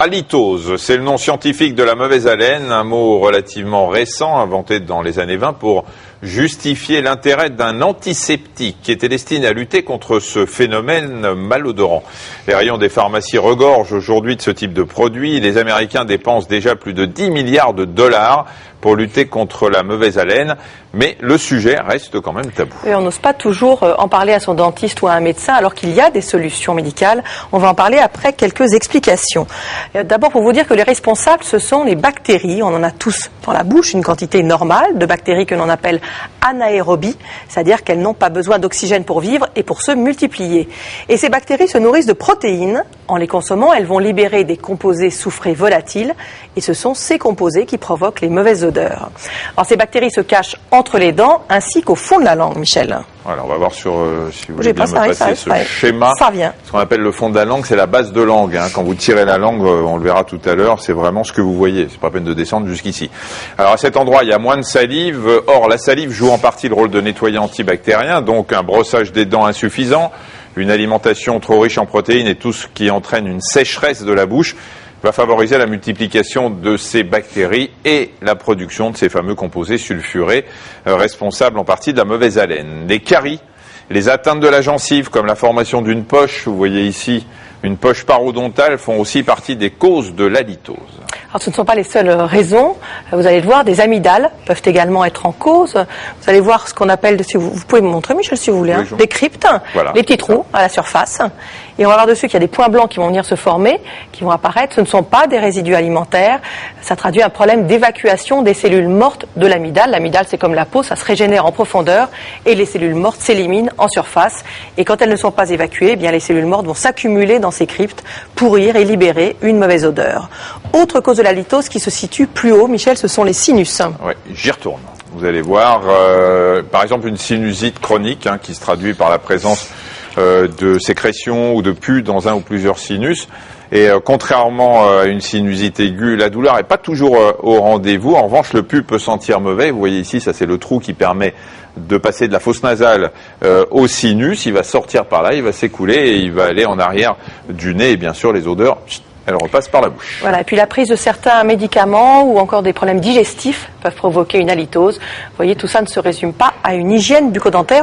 Halitose, c'est le nom scientifique de la mauvaise haleine, un mot relativement récent, inventé dans les années 20 pour justifier l'intérêt d'un antiseptique qui était destiné à lutter contre ce phénomène malodorant. Les rayons des pharmacies regorgent aujourd'hui de ce type de produit. Les Américains dépensent déjà plus de 10 milliards de dollars pour lutter contre la mauvaise haleine, mais le sujet reste quand même tabou. Et on n'ose pas toujours en parler à son dentiste ou à un médecin, alors qu'il y a des solutions médicales. On va en parler après quelques explications. D'abord, pour vous dire que les responsables, ce sont les bactéries. On en a tous dans la bouche, une quantité normale de bactéries que l'on appelle anaérobies, c'est-à-dire qu'elles n'ont pas besoin d'oxygène pour vivre et pour se multiplier. Et ces bactéries se nourrissent de protéines. En les consommant, elles vont libérer des composés soufrés volatiles, et ce sont ces composés qui provoquent les mauvaises odeurs. Alors, ces bactéries se cachent entre les dents ainsi qu'au fond de la langue, Michel. Voilà, on va voir sur, si vous voulez bien me passer ce schéma. Ça revient. Ce qu'on appelle le fond de la langue, c'est la base de langue. Quand vous tirez la langue, on le verra tout à l'heure, c'est vraiment ce que vous voyez. C'est pas la peine de descendre jusqu'ici. Alors à cet endroit, il y a moins de salive. Or, la salive joue en partie le rôle de nettoyant antibactérien, donc un brossage des dents insuffisant, une alimentation trop riche en protéines et tout ce qui entraîne une sécheresse de la bouche va favoriser la multiplication de ces bactéries et la production de ces fameux composés sulfurés, responsables en partie de la mauvaise haleine. Les caries, les atteintes de la gencive, comme la formation d'une poche, vous voyez ici une poche parodontale, font aussi partie des causes de l'halitose. Alors ce ne sont pas les seules raisons. Vous allez le voir, des amygdales peuvent également être en cause. Vous allez voir ce qu'on appelle, vous pouvez me montrer Michel si vous voulez, oui, des cryptes, voilà, les petits trous à la surface. Et on va voir dessus qu'il y a des points blancs qui vont venir se former, qui vont apparaître. Ce ne sont pas des résidus alimentaires. Ça traduit un problème d'évacuation des cellules mortes de l'amygdale. L'amygdale, c'est comme la peau, ça se régénère en profondeur et les cellules mortes s'éliminent en surface. Et quand elles ne sont pas évacuées, eh bien les cellules mortes vont s'accumuler dans ces cryptes, pourrir et libérer une mauvaise odeur. Autre cause de la halitose qui se situe plus haut, Michel, ce sont les sinus. Oui, j'y retourne. Vous allez voir, par exemple, une sinusite chronique qui se traduit par la présence de sécrétions ou de pus dans un ou plusieurs sinus. Et contrairement à une sinusite aiguë, la douleur n'est pas toujours au rendez-vous. En revanche, le pus peut sentir mauvais. Vous voyez ici, ça c'est le trou qui permet de passer de la fosse nasale au sinus. Il va sortir par là, il va s'écouler et il va aller en arrière du nez. Et bien sûr, les odeurs, elles repassent par la bouche. Voilà, et puis la prise de certains médicaments ou encore des problèmes digestifs peuvent provoquer une halitose. Vous voyez, tout ça ne se résume pas à une hygiène bucco-dentaire.